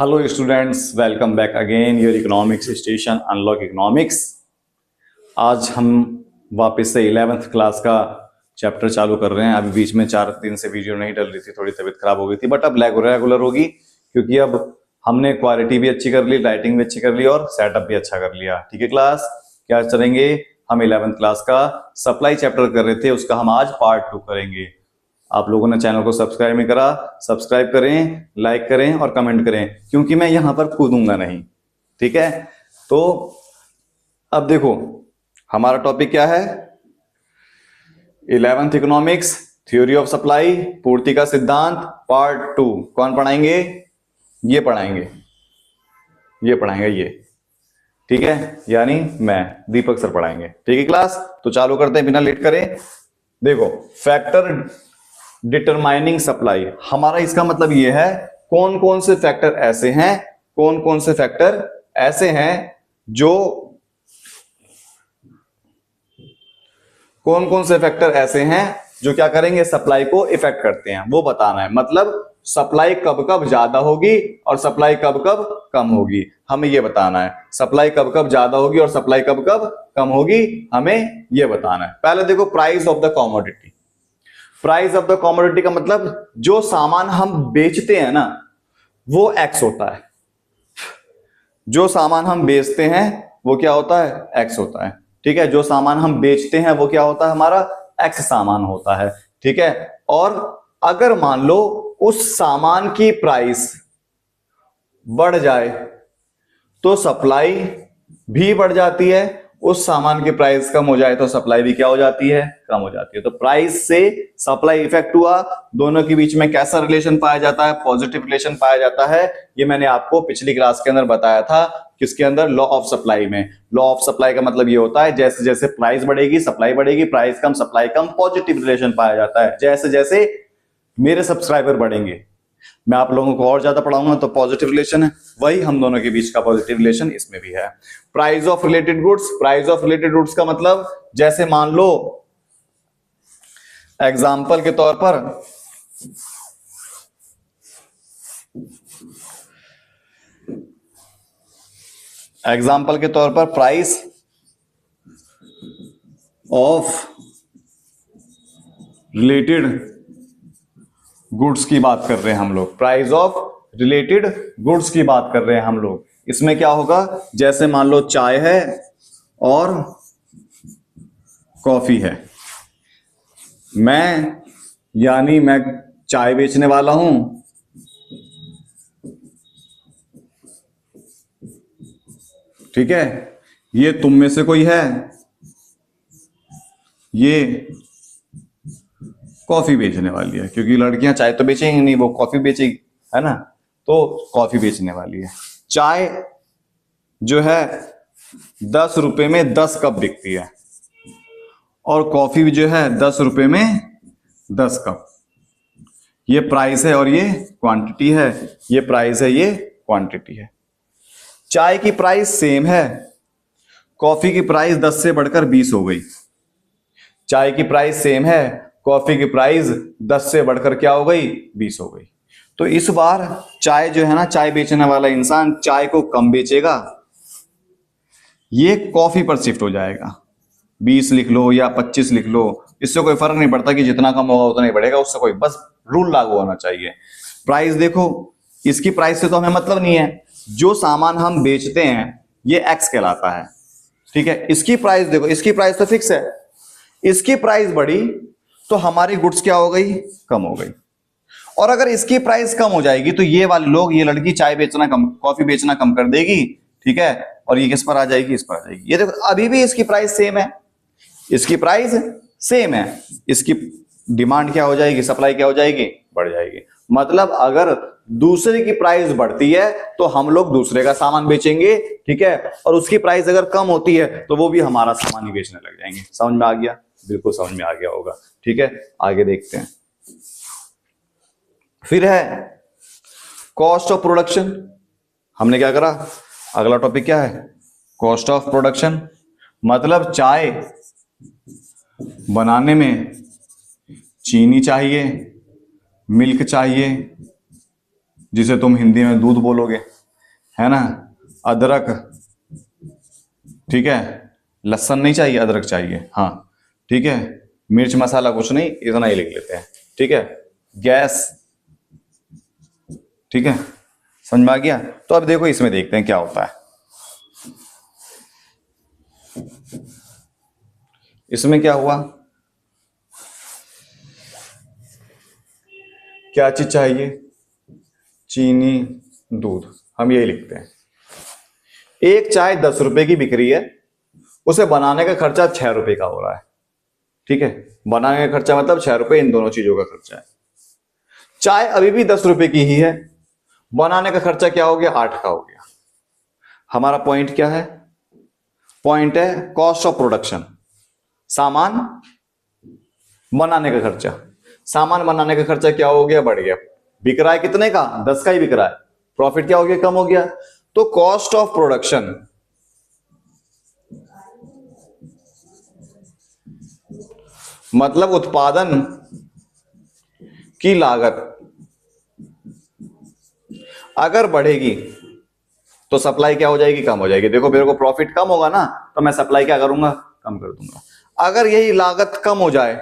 Hello students, welcome back again your economics station unlock economics. आज हम वापस से 11th क्लास का चैप्टर चालू कर रहे हैं। अभी बीच में 4 दिन से वीडियो नहीं डल रही थी, थोड़ी तबीयत खराब हो गई थी, बट अब रेगुलर होगी क्योंकि अब हमने क्वालिटी भी अच्छी कर ली, लाइटिंग भी अच्छी कर ली और सेटअप भी अच्छा कर लिया। ठीक है क्लास, क्या चलेंगे? हम 11th क्लास का सप्लाई चैप्टर कर रहे थे, उसका हम आज पार्ट 2 करेंगे। आप लोगों ने चैनल को सब्सक्राइब नहीं करा, सब्सक्राइब करें, लाइक करें और कमेंट करें, क्योंकि मैं यहां पर कूदूंगा नहीं। ठीक है, तो अब देखो हमारा टॉपिक क्या है। 11th economics, theory of supply, पूर्ति का सिद्धांत, पार्ट 2। कौन पढ़ाएंगे? ये पढ़ाएंगे, ये। ठीक है, यानी मैं, दीपक सर पढ़ाएंगे। ठीक है क्लास, तो चालू करते हैं बिना लेट करें। देखो, फैक्टर डिटरमाइनिंग सप्लाई, हमारा इसका मतलब यह है कौन कौन से फैक्टर ऐसे हैं, जो क्या करेंगे, सप्लाई को इफेक्ट करते हैं, वो बताना है। मतलब सप्लाई कब कब ज्यादा होगी और सप्लाई कब कब कम होगी, हमें ये बताना है। सप्लाई कब कब ज्यादा होगी और सप्लाई कब कब कम होगी, हमें ये बताना है। पहले देखो, price of the commodity. Price of the commodity का मतलब जो सामान हम बेचते हैं ना, वो एक्स होता है। जो सामान हम बेचते हैं वो क्या होता है? एक्स होता है। ठीक है, जो सामान हम बेचते हैं वो क्या होता है? हमारा एक्स सामान होता है। ठीक है, और अगर मान लो उस सामान की प्राइस बढ़ जाए तो सप्लाई भी बढ़ जाती है, उस सामान की प्राइस कम हो जाए तो सप्लाई भी क्या हो जाती है? कम हो जाती है। तो प्राइस से सप्लाई इफेक्ट हुआ, दोनों के बीच में कैसा रिलेशन पाया जाता है? पॉजिटिव रिलेशन पाया जाता है। ये मैंने आपको पिछली क्लास के अंदर बताया था। किसके अंदर? लॉ ऑफ सप्लाई में। लॉ ऑफ सप्लाई का मतलब ये होता है जैसे जैसे प्राइस बढ़ेगी सप्लाई बढ़ेगी, प्राइस कम सप्लाई कम, पॉजिटिव रिलेशन पाया जाता है। जैसे जैसे मेरे सब्सक्राइबर बढ़ेंगे, मैं आप लोगों को और ज्यादा पढ़ाऊंगा तो पॉजिटिव रिलेशन है, वही हम दोनों के बीच का पॉजिटिव रिलेशन इसमें भी है। Price of related goods, price of related goods का मतलब जैसे मान लो एग्जांपल के तौर पर प्राइस ऑफ रिलेटेड गुड्स की बात कर रहे हैं हम लोग। प्राइस ऑफ रिलेटेड गुड्स की बात कर रहे हैं हम लोग। इसमें क्या होगा? जैसे मान लो चाय है और कॉफी है। मैं चाय बेचने वाला हूं, ठीक है। ये तुम में से कोई है, ये कॉफी बेचने वाली है, क्योंकि लड़कियां चाय तो बेचेंगी नहीं, वो कॉफी बेचेगी, है ना। तो कॉफी बेचने वाली है। चाय जो है 10 रुपए में 10 कप बिकती है और कॉफी भी जो है 10 रुपए में 10 कप। ये प्राइस है और ये क्वांटिटी है। ये प्राइस है, ये क्वांटिटी है। चाय की प्राइस सेम है, कॉफी की प्राइस 10 से बढ़कर 20 हो गई। चाय की प्राइस सेम है, कॉफी की प्राइस 10 से बढ़कर क्या हो गई? 20 हो गई। तो इस बार चाय जो है ना, चाय बेचने वाला इंसान चाय को कम बेचेगा, ये कॉफी पर शिफ्ट हो जाएगा। 20 लिख लो या 25 लिख लो, इससे कोई फर्क नहीं पड़ता कि जितना कम होगा उतना ही बढ़ेगा, उससे कोई, बस रूल लागू होना चाहिए। प्राइस देखो, इसकी प्राइस से तो हमें मतलब नहीं है। जो सामान हम बेचते हैं ये एक्स कहलाता है, ठीक है। इसकी प्राइस देखो, इसकी प्राइस तो फिक्स है। इसकी प्राइस बढ़ी तो हमारी गुड्स क्या हो गई? कम हो गई। और अगर इसकी प्राइस कम हो जाएगी तो ये वाले लोग, ये लड़की चाय बेचना कम, कॉफी बेचना कम कर देगी, ठीक है। और ये किस पर आ जाएगी? इस पर आ जाएगी। ये देखो, अभी भी इसकी प्राइस सेम है, इसकी प्राइस सेम है, इसकी डिमांड क्या हो जाएगी? सप्लाई क्या हो जाएगी? बढ़ जाएगी। मतलब अगर दूसरे की प्राइस बढ़ती है तो हम लोग दूसरे का सामान बेचेंगे, ठीक है। और उसकी प्राइस अगर कम होती है तो वो भी हमारा सामान ही बेचने लग जाएंगे। समझ में आ गया? बिल्कुल समझ में आ गया होगा। ठीक है, आगे देखते हैं। फिर है कॉस्ट ऑफ प्रोडक्शन। हमने क्या करा? अगला टॉपिक क्या है? Cost of production. मतलब चाय बनाने में चीनी चाहिए, मिल्क चाहिए, जिसे तुम हिंदी में दूध बोलोगे, है ना। अदरक, ठीक है। लहसुन नहीं चाहिए, अदरक चाहिए, हाँ ठीक है। मिर्च मसाला कुछ नहीं, इतना ही लिख लेते हैं, ठीक है। गैस, ठीक है, समझ में आ गया। तो अब देखो इसमें देखते हैं क्या होता है। इसमें क्या हुआ, क्या चीज चाहिए, चीनी, दूध, हम यही लिखते हैं। एक चाय 10 रुपए की बिक रही है, उसे बनाने का खर्चा 6 रुपए का हो रहा है, ठीक है। बनाने का खर्चा मतलब 6 रुपए, इन दोनों चीजों का खर्चा है। चाय अभी भी 10 रुपए की ही है, बनाने का खर्चा क्या हो गया, 8 का हो गया। हमारा पॉइंट क्या है, पॉइंट है कॉस्ट ऑफ प्रोडक्शन, सामान बनाने का खर्चा। सामान बनाने का खर्चा क्या हो गया, बढ़ गया। बिक रहा है कितने का, 10 का ही बिक रहा है, प्रॉफिट क्या हो गया, कम हो गया। तो कॉस्ट ऑफ प्रोडक्शन मतलब उत्पादन की लागत अगर बढ़ेगी तो सप्लाई क्या हो जाएगी, कम हो जाएगी। देखो मेरे को प्रॉफिट कम होगा ना, तो मैं सप्लाई क्या करूंगा, कम कर दूंगा। अगर यही लागत कम हो जाए,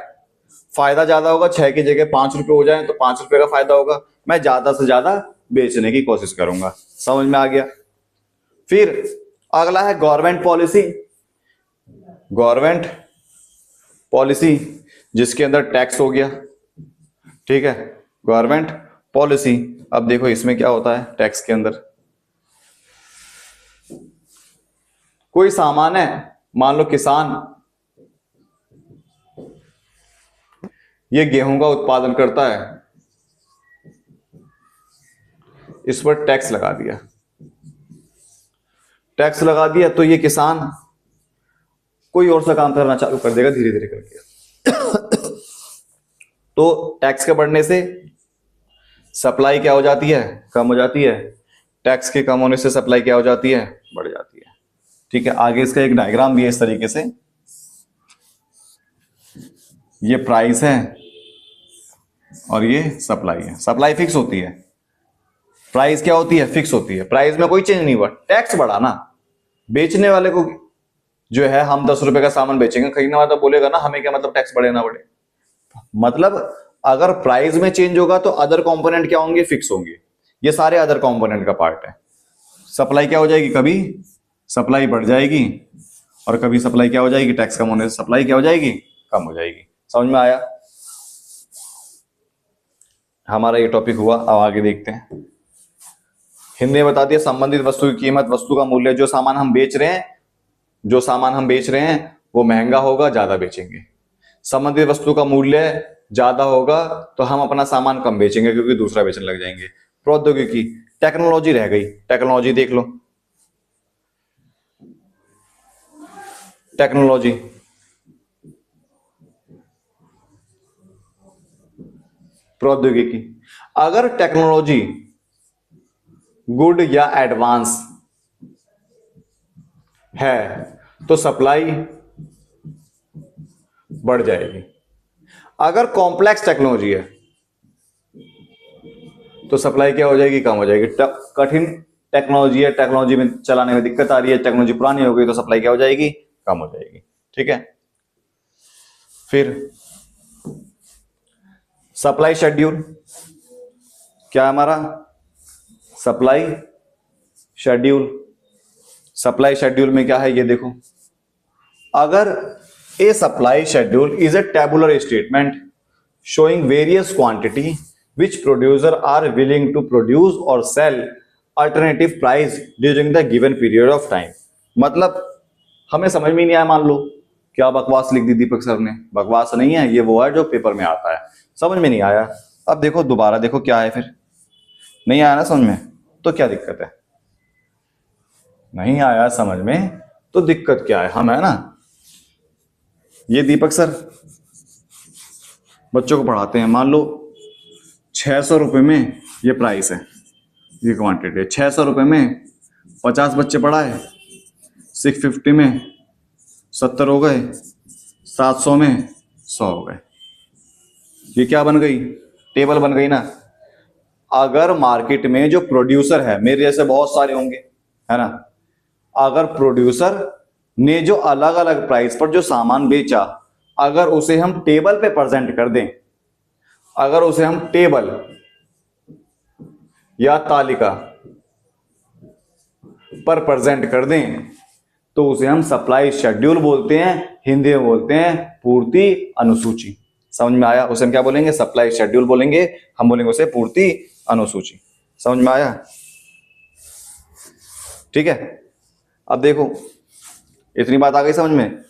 फायदा ज्यादा होगा, 6 की जगह 5 रुपए हो जाए तो 5 रुपए का फायदा होगा, मैं ज्यादा से ज्यादा बेचने की कोशिश करूंगा। समझ में आ गया। फिर अगला है गवर्नमेंट पॉलिसी। गवर्नमेंट पॉलिसी जिसके अंदर टैक्स हो गया, ठीक है, गवर्नमेंट पॉलिसी। अब देखो इसमें क्या होता है, टैक्स के अंदर कोई सामान है, मान लो किसान ये गेहूं का उत्पादन करता है, इस पर टैक्स लगा दिया। टैक्स लगा दिया तो ये किसान कोई और सा काम करना चालू कर देगा धीरे धीरे करके। तो टैक्स के बढ़ने से सप्लाई क्या हो जाती है, कम हो जाती है। टैक्स के कम होने से सप्लाई क्या हो जाती है, बढ़ जाती है, ठीक है। आगे इसका एक डायग्राम भी है इस तरीके से, ये प्राइस है और ये सप्लाई है। सप्लाई फिक्स होती है, प्राइस क्या होती है, फिक्स होती है। प्राइस में कोई चेंज नहीं हुआ, टैक्स बढ़ा ना। बेचने वाले को जो है, हम 10 रुपए का सामान बेचेंगे, खरीदने वाला तो बोलेगा ना हमें क्या मतलब टैक्स बढ़े ना बढ़े। मतलब अगर प्राइस में चेंज होगा तो अदर कंपोनेंट क्या होंगे, फिक्स होंगे। ये सारे अदर कंपोनेंट का पार्ट है। सप्लाई क्या हो जाएगी, कभी सप्लाई बढ़ जाएगी और कभी सप्लाई क्या हो जाएगी, टैक्स कम होने से सप्लाई क्या हो जाएगी, कम हो जाएगी। समझ में आया। हमारा ये टॉपिक हुआ। अब आगे देखते हैं। हिंदी में बता दिया, संबंधित वस्तु की कीमत, वस्तु का मूल्य। जो सामान हम बेच रहे हैं, जो सामान हम बेच रहे हैं वो महंगा होगा, ज्यादा बेचेंगे। संबंधित वस्तु का मूल्य ज्यादा होगा तो हम अपना सामान कम बेचेंगे क्योंकि दूसरा बेचने लग जाएंगे। प्रौद्योगिकी, टेक्नोलॉजी रह गई। टेक्नोलॉजी देख लो, टेक्नोलॉजी प्रौद्योगिकी। अगर टेक्नोलॉजी गुड या एडवांस है तो सप्लाई बढ़ जाएगी। अगर कॉम्प्लेक्स टेक्नोलॉजी है तो सप्लाई क्या हो जाएगी, कम हो जाएगी। कठिन टेक्नोलॉजी है, टेक्नोलॉजी में चलाने में दिक्कत आ रही है, टेक्नोलॉजी पुरानी हो गई तो सप्लाई क्या हो जाएगी, कम हो जाएगी, ठीक है। फिर सप्लाई शेड्यूल क्या है हमारा, सप्लाई शेड्यूल। सप्लाई शेड्यूल में क्या है ये देखो, अगर a supply schedule is a tabular statement showing various quantity which producer are willing to produce or sell alternative price during the given period of time। मतलब हमें समझ में नहीं आया, मान लो क्या बकवास लिख दी दीपक सर ने। बकवास नहीं है ये, वो है जो पेपर में आता है। समझ में नहीं आया, अब देखो दोबारा देखो क्या है। फिर नहीं आया ना समझ में तो क्या दिक्कत है, नहीं आया समझ में तो दिक्कत क्या है, हम है ना। ये दीपक सर बच्चों को पढ़ाते हैं, मान लो 600 रुपये में ये प्राइस है, ये क्वांटिटी है। 600 रुपये में 50 बच्चे पढ़ाए, 650 में 70 हो गए, 700 में 100 हो गए। ये क्या बन गई, टेबल बन गई ना। अगर मार्केट में जो प्रोड्यूसर है, मेरे जैसे बहुत सारे होंगे, है ना, अगर प्रोड्यूसर ने जो अलग अलग प्राइस पर जो सामान बेचा, अगर उसे हम टेबल पे प्रेजेंट कर दें, अगर उसे हम टेबल या तालिका पर प्रेजेंट कर दें, तो उसे हम सप्लाई शेड्यूल बोलते हैं, हिंदी में बोलते हैं पूर्ति अनुसूची। समझ में आया? उसे हम क्या बोलेंगे? सप्लाई शेड्यूल बोलेंगे, हम बोलेंगे उसे पूर्ति अनुसूची। समझ में आया? ठीक है, अब देखो इतनी बात आ गई समझ में।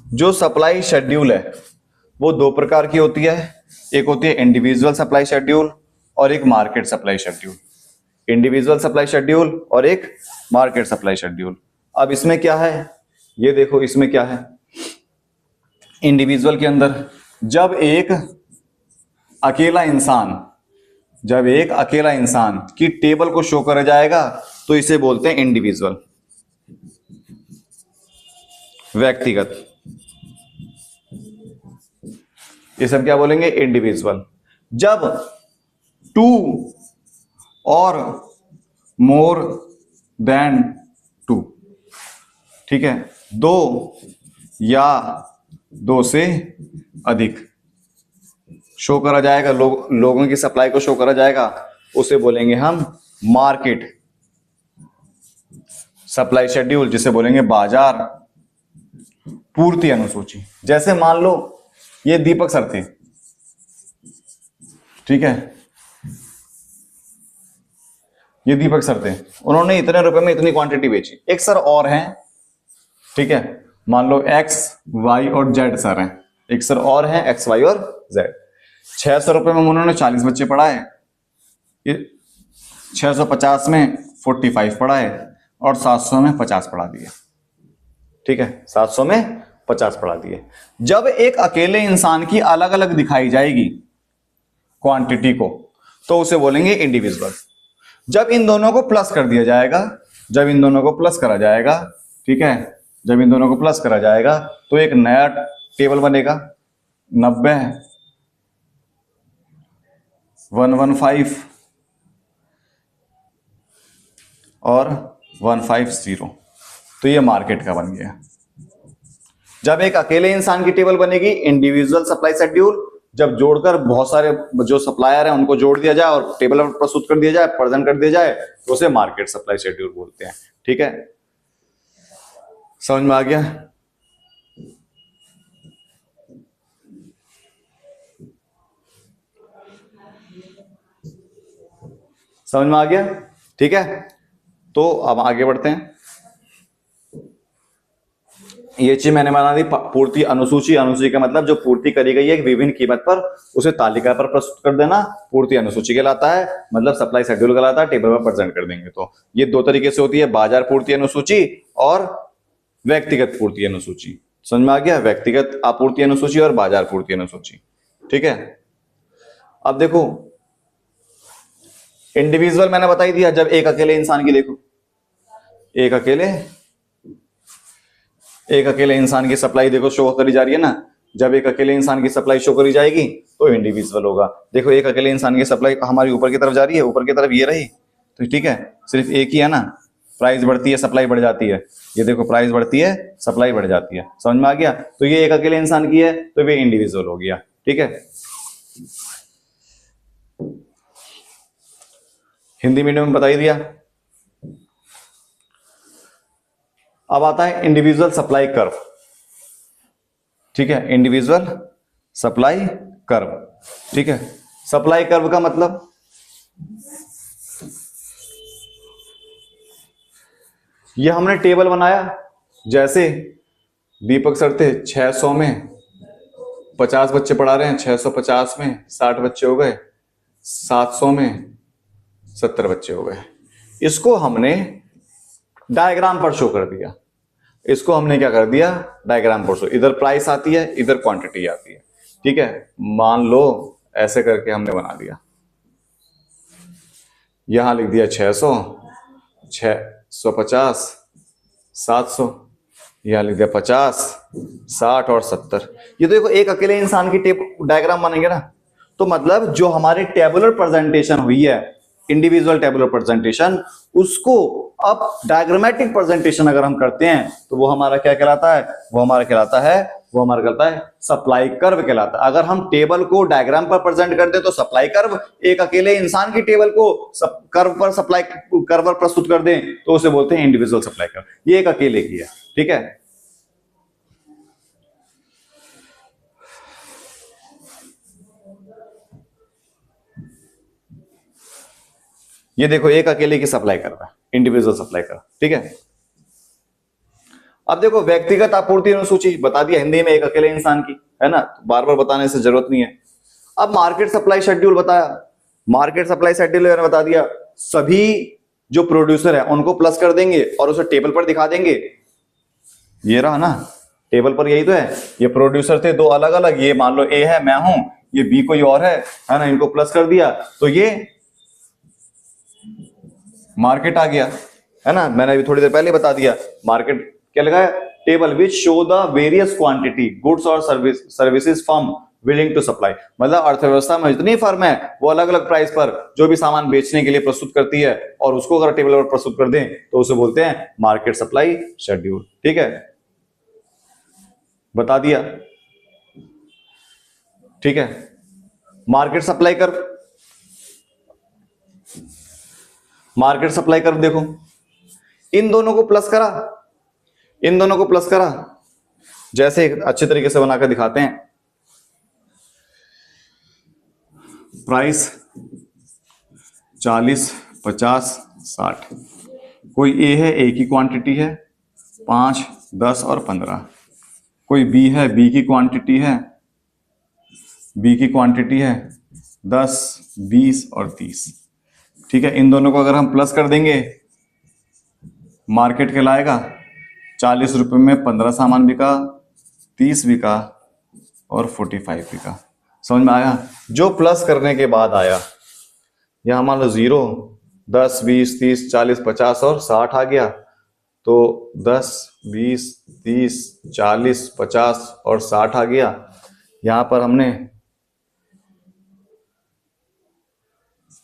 जो सप्लाई शेड्यूल है वो दो प्रकार की होती है, एक होती है इंडिविजुअल सप्लाई शेड्यूल और एक market supply schedule. Individual supply schedule और एक मार्केट सप्लाई शेड्यूल। अब इसमें क्या है, ये देखो इसमें क्या है। इंडिविजुअल के अंदर जब एक अकेला इंसान की टेबल को शो करा जाएगा तो इसे बोलते हैं इंडिविजुअल, व्यक्तिगत। इसे हम क्या बोलेंगे? इंडिविजुअल। जब 2 और मोर देन 2, ठीक है, 2 या 2 से अधिक शो करा जाएगा, लोगों की सप्लाई को शो करा जाएगा, उसे बोलेंगे हम मार्केट सप्लाई शेड्यूल, जिसे बोलेंगे बाजार पूर्ति अनुसूची। जैसे मान लो ये दीपक सर थे, ठीक है, ये दीपक सर थे, उन्होंने इतने रुपए में इतनी क्वांटिटी बेची। एक सर और हैं, ठीक है, मान लो X, Y और Z सर हैं, एक सर और हैं X, Y और Z। 600 रुपए में उन्होंने 40 बच्चे पढ़ाए, ये 650 में 45 पढ़ाए और 700 में 50 पढ़ा दिए। ठीक है, 700 में 50 पढ़ा दिए। जब एक अकेले इंसान की अलग अलग दिखाई जाएगी क्वांटिटी को, तो उसे बोलेंगे इंडिविजुअल। जब इन दोनों को प्लस कर दिया जाएगा, जब इन दोनों को प्लस करा जाएगा, ठीक है, जब इन दोनों को प्लस करा जाएगा तो एक नया टेबल बनेगा, 90, 115 और 150। तो ये मार्केट का बन गया। जब एक अकेले इंसान की टेबल बनेगी इंडिविजुअल सप्लाई शेड्यूल, जब जोड़कर बहुत सारे जो सप्लायर हैं उनको जोड़ दिया जाए और टेबल पर प्रस्तुत कर दिया जाए, प्रेजेंट कर दिया जाए, तो उसे मार्केट सप्लाई शेड्यूल बोलते हैं। ठीक है, समझ में आ गया? समझ में आ गया? ठीक है, तो अब आगे बढ़ते हैं। ये चीज मैंने बना दी पूर्ति अनुसूची। अनुसूची का मतलब जो पूर्ति करी गई है विभिन्न कीमत पर, उसे तालिका पर प्रस्तुत कर देना पूर्ति अनुसूची कहलाता है, मतलब सप्लाई शेड्यूल कहलाता है। टेबल पर प्रेजेंट कर देंगे। तो ये दो तरीके से होती है, बाजार पूर्ति अनुसूची और व्यक्तिगत पूर्ति अनुसूची। समझ में आ गया? व्यक्तिगत आपूर्ति अनुसूची और बाजार पूर्ति अनुसूची। ठीक है, अब देखो इंडिविजुअल मैंने बता ही दिया, जब एक अकेले इंसान की, देखो एक अकेले इंसान की सप्लाई देखो शो करी जा रही है ना, जब एक अकेले इंसान की सप्लाई शो करी जाएगी तो इंडिविजुअल होगा। देखो एक अकेले इंसान की सप्लाई हमारी ऊपर की तरफ जा रही है, ऊपर की तरफ ये रही, तो ठीक है, सिर्फ एक ही है ना, प्राइस बढ़ती है सप्लाई बढ़ जाती है। ये देखो प्राइस बढ़ती है सप्लाई बढ़ जाती है। समझ में आ गया? तो ये एक अकेले इंसान की है तो ये इंडिविजुअल हो गया। ठीक है, हिंदी मीडियम में बता ही दिया। अब आता है इंडिविजुअल सप्लाई कर्व। ठीक है, इंडिविजुअल सप्लाई कर्व। ठीक है, सप्लाई कर्व का मतलब ये हमने टेबल बनाया, जैसे दीपक सर थे 600 में 50 बच्चे पढ़ा रहे हैं, 650 में 60 बच्चे हो गए, 700 में 70 बच्चे हो गए। इसको हमने डायग्राम पर शो कर दिया। इसको हमने क्या कर दिया? डायग्राम पर शो। इधर प्राइस आती है, इधर क्वांटिटी आती है। ठीक है, मान लो ऐसे करके हमने बना दिया, यहां लिख दिया 600, 650, 700, यहाँ लिख दिया 50, 60 और 70। ये तो देखो एक अकेले इंसान की डायग्राम बनेंगे ना, तो मतलब जो हमारी टेबुलर प्रेजेंटेशन हुई है, इंडिविजुअल टेबुलर प्रेजेंटेशन, उसको अब डायग्रामेटिक प्रेजेंटेशन अगर हम करते हैं तो वो हमारा क्या कहलाता है? वो हमारा कहलाता है सप्लाई कर्व कहलाता है। अगर हम टेबल को डायग्राम पर प्रेजेंट करते हैं तो सप्लाई कर्व, एक अकेले इंसान की टेबल को कर्व पर सप्लाई कर्व पर प्रस्तुत कर दें तो उसे बोलते हैं इंडिविजुअल सप्लाई कर्व। ये एक अकेले की है, ठीक है। ये देखो एक अकेले की सप्लाई कर्व है, इंडिविजुअल सप्लाई कर्व, ठीक है। अब देखो व्यक्तिगत आपूर्ति अनुसूची बता दिया हिंदी में, एक अकेले इंसान की, है ना, बार बार बताने से जरूरत नहीं है। अब मार्केट सप्लाई शेड्यूल बताया, मार्केट सप्लाई शेड्यूल मैंने बता दिया, सभी जो प्रोड्यूसर है उनको प्लस कर देंगे और उसे टेबल पर दिखा देंगे। ये रहा ना टेबल पर, यही तो है। ये प्रोड्यूसर थे दो अलग अलग, ये मान लो ए है, मैं हूं, ये बी कोई और है ना, इनको प्लस कर दिया तो ये मार्केट आ गया, है ना। मैंने अभी थोड़ी देर पहले बता दिया मार्केट क्या लगाया, table which show the various quantity goods और services firm willing to supply. मतलब अर्थव्यवस्था में जितनी फर्म है वो अलग अलग प्राइस पर जो भी सामान बेचने के लिए प्रस्तुत करती है और उसको अगर टेबल पर प्रस्तुत कर दें तो उसे बोलते हैं मार्केट सप्लाई शेड्यूल, ठीक है, बता दिया, ठीक है। Market supply curve, market supply curve देखो, इन दोनों को प्लस करा, इन दोनों को प्लस करा, जैसे अच्छे तरीके से बनाकर दिखाते हैं। प्राइस 40, 50, 60, कोई ए है, ए की क्वांटिटी है 5, 10 और 15, कोई बी है, बी की क्वांटिटी है, बी की क्वांटिटी है 10, 20 और 30, ठीक है। इन दोनों को अगर हम प्लस कर देंगे मार्केट कहलाएगा। 40 रुपए में 15 सामान बिका, 30 बिका और 45 बिका। समझ में आया? जो प्लस करने के बाद आया, यहां मान लो 0, 10, 20, 30, 40, 50 और 60 आ गया, तो 10, 20, 30, 40, 50 और 60 आ गया। यहां पर हमने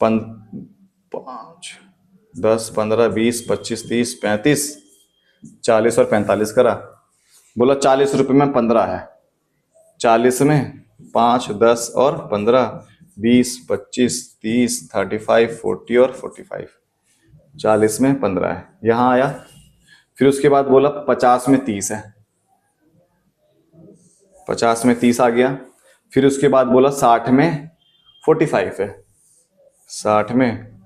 5, 10, 15, 20, 25, 30, 35, 40 और 45 करा। बोला 40 रुपए में 15 है, 40 में 5, 10 और 15, 20, 25, 30, 35, 40 और 45, 40 में 15 है, यहां आया। फिर उसके बाद बोला 50 में 30 है, 50 में 30 आ गया। फिर उसके बाद बोला 60 में 45 है, 60 में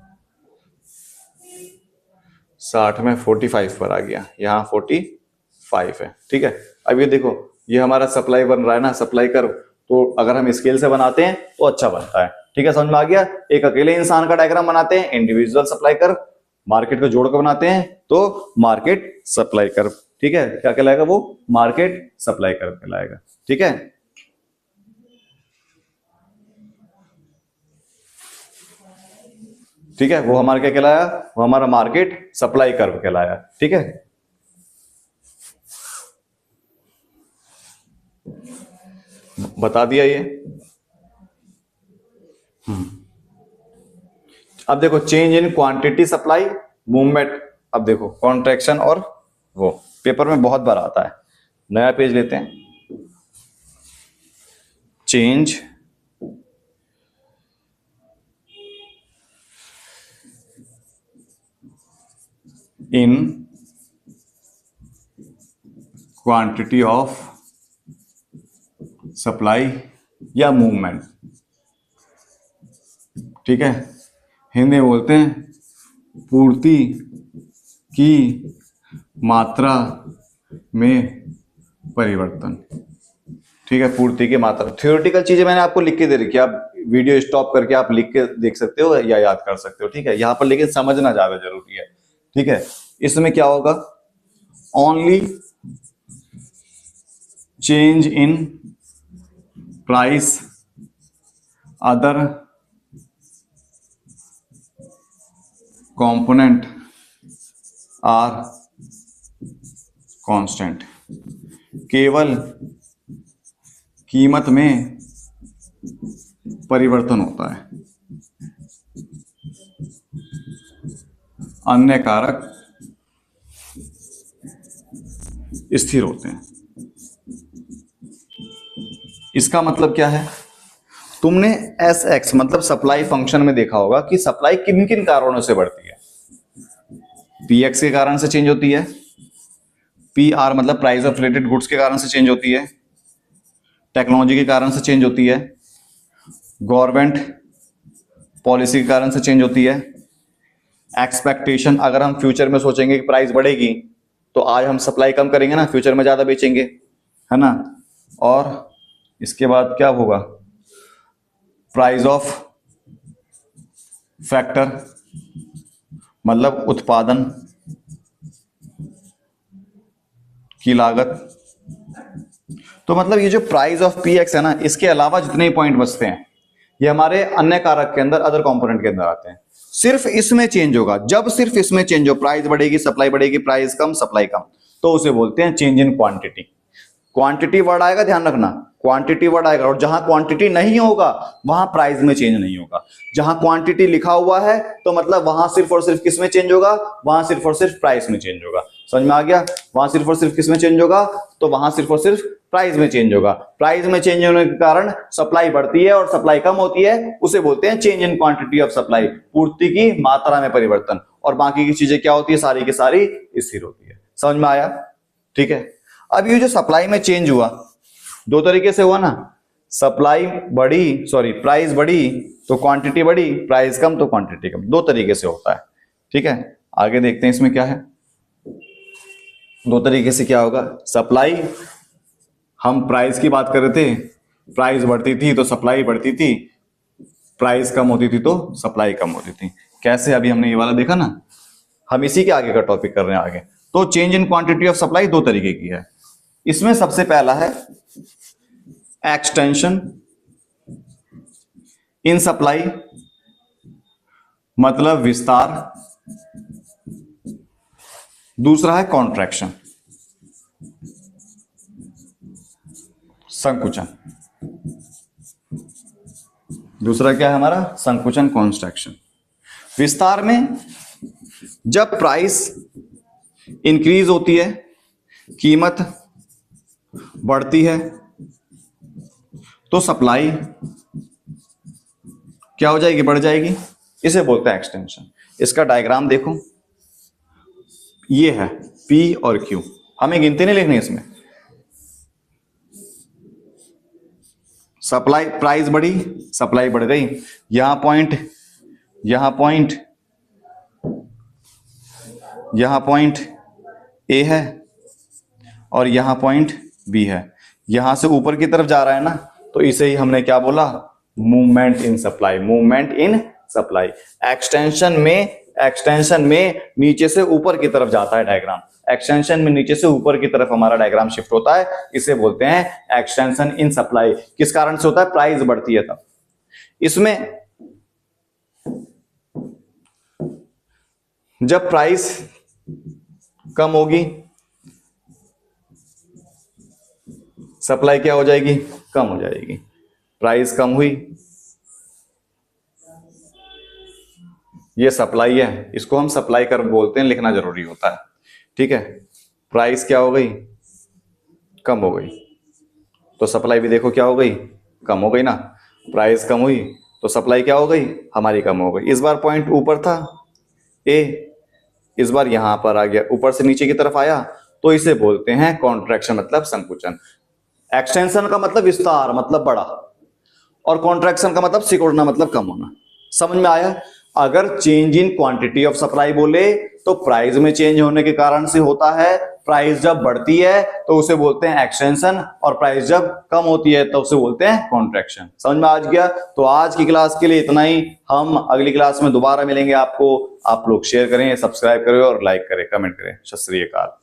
45 पर आ गया, यहाँ 45 है, ठीक है। अब ये देखो ये हमारा सप्लाई बन रहा है ना, सप्लाई कर्व, तो अगर हम स्केल से बनाते हैं तो अच्छा बनता है, ठीक है, समझ में आ गया। एक अकेले इंसान का डायग्राम बनाते हैं इंडिविजुअल सप्लाई कर्व, मार्केट को जोड़कर बनाते हैं तो मार्केट सप्लाई कर्व, ठीक है। क्या कहलाएगा वो? मार्केट सप्लाई कर्व कहलाएगा, ठीक है। ठीक है, वो हमारा क्या कहलाया? वो हमारा मार्केट सप्लाई कर्व कहलाया, ठीक है। बता दिया ये। अब देखो change in quantity supply movement, अब देखो कॉन्ट्रैक्शन और वो पेपर में बहुत बार आता है। नया पेज लेते हैं, change in quantity of supply या मूवमेंट, ठीक है। हिंदी में बोलते हैं पूर्ति की मात्रा में परिवर्तन, ठीक है, पूर्ति की मात्रा। थ्योरेटिकल चीजें मैंने आपको लिख के दे रखी है, आप वीडियो स्टॉप करके आप लिख के देख सकते हो या याद कर सकते हो, ठीक है। यहां पर लेकिन समझना ज्यादा जरूरी है, ठीक है। इसमें क्या होगा? Only change in price other component are constant, केवल कीमत में परिवर्तन होता है, अन्य कारक स्थिर होते हैं। इसका मतलब क्या है? तुमने एस एक्स मतलब सप्लाई फंक्शन में देखा होगा कि सप्लाई किन किन कारणों से बढ़ती है। पी एक्स के कारण से चेंज होती है, पी आर मतलब प्राइस ऑफ रिलेटेड गुड्स के कारण से चेंज होती है, टेक्नोलॉजी के कारण से चेंज होती है, गवर्नमेंट पॉलिसी के कारण से चेंज होती है, एक्सपेक्टेशन अगर हम फ्यूचर में सोचेंगे कि प्राइस बढ़ेगी तो आज हम सप्लाई कम करेंगे ना, फ्यूचर में ज्यादा बेचेंगे, है ना। और इसके बाद क्या होगा? प्राइस ऑफ फैक्टर मतलब उत्पादन की लागत। तो मतलब ये जो प्राइस ऑफ पी एक्स है ना, इसके अलावा जितने पॉइंट बचते हैं ये हमारे अन्य कारक के अंदर, अदर कंपोनेंट के अंदर आते हैं। सिर्फ इसमें चेंज होगा, जब सिर्फ इसमें चेंज हो, प्राइस बढ़ेगी सप्लाई बढ़ेगी, प्राइस कम सप्लाई कम, तो उसे बोलते हैं change in quantity. Quantity word आएगा, ध्यान रखना, क्वांटिटी वर्ड आएगा, और जहां क्वांटिटी नहीं होगा वहां प्राइस में चेंज नहीं होगा। जहां क्वांटिटी लिखा हुआ है तो मतलब वहां सिर्फ और सिर्फ किस में चेंज होगा? वहां सिर्फ और सिर्फ प्राइस में चेंज होगा। समझ में आ गया? वहां सिर्फ और सिर्फ किस में चेंज होगा? तो वहां सिर्फ और सिर्फ प्राइस में चेंज होगा। प्राइस में चेंज होने के कारण सप्लाई बढ़ती है और सप्लाई कम होती है, उसे बोलते हैं change in quantity of supply, पूर्ति की मात्रा में परिवर्तन। और बाकी की चीजें क्या होती है? सारी की सारी स्थिर होती है। समझ में आया? ठीक है। अब ये जो सप्लाई में चेंज हुआ, दो तरीके से हुआ ना, सप्लाई बढ़ी, सॉरी प्राइस बढ़ी तो क्वांटिटी बढ़ी, प्राइस कम तो क्वांटिटी कम, दो तरीके से होता है। ठीक है, आगे देखते हैं इसमें क्या है। दो तरीके से क्या होगा? सप्लाई, हम प्राइस की बात कर रहे थे, प्राइस बढ़ती थी तो सप्लाई बढ़ती थी, प्राइस कम होती थी तो सप्लाई कम होती थी। कैसे? अभी हमने ये वाला देखा ना, हम इसी के आगे का टॉपिक कर रहे हैं आगे। तो change in quantity of supply दो तरीके की है। इसमें सबसे पहला है एक्सटेंशन इन सप्लाई मतलब विस्तार, दूसरा है कॉन्ट्रैक्शन संकुचन। दूसरा क्या है हमारा? संकुचन कॉन्ट्रैक्शन। विस्तार में जब प्राइस इंक्रीज होती है, कीमत बढ़ती है, तो सप्लाई क्या हो जाएगी? बढ़ जाएगी। इसे बोलते हैं एक्सटेंशन। इसका डायग्राम देखो, ये है P और Q, हमें गिनती नहीं लिखनी इसमें। सप्लाई, प्राइस बढ़ी, सप्लाई बढ़ गई, यहां पॉइंट, यहां पॉइंट, यहां पॉइंट A है और यहां पॉइंट B है। यहां से ऊपर की तरफ जा रहा है ना, तो इसे ही हमने क्या बोला? Movement in supply, movement in supply. Extension में नीचे से ऊपर की तरफ जाता है डायग्राम, एक्सटेंशन में नीचे से ऊपर की तरफ हमारा डायग्राम शिफ्ट होता है, इसे बोलते हैं एक्सटेंशन इन सप्लाई। किस कारण से होता है? प्राइस बढ़ती है तब। इसमें जब प्राइस कम होगी, सप्लाई क्या हो जाएगी? कम हो जाएगी। प्राइस कम हुई, ये सप्लाई है, इसको हम सप्लाई कर बोलते हैं, लिखना जरूरी होता है। ठीक है, प्राइस क्या हो गई? कम हो गई, तो सप्लाई भी देखो क्या हो गई? कम हो गई ना। प्राइस कम हुई तो सप्लाई क्या हो गई? हमारी कम हो गई। इस बार पॉइंट ऊपर था A, इस बार यहां पर आ गया, ऊपर से नीचे की तरफ आया, तो इसे बोलते हैं कॉन्ट्रैक्शन मतलब संकुचन। एक्सटेंशन का मतलब विस्तार मतलब बड़ा, और कॉन्ट्रैक्शन का मतलब सिकुड़ना मतलब कम होना। समझ में आया? अगर change in quantity of supply बोले तो प्राइस में चेंज होने के कारण से होता है। प्राइस जब बढ़ती है तो उसे बोलते हैं एक्सटेंशन, और प्राइस जब कम होती है तो उसे बोलते हैं कॉन्ट्रैक्शन। समझ में आ गया? तो आज की क्लास के लिए इतना ही। हम अगली क्लास में दोबारा मिलेंगे आपको। आप लोग शेयर करें, सब्सक्राइब करें और लाइक करें, कमेंट करें। सत श्री अकाल।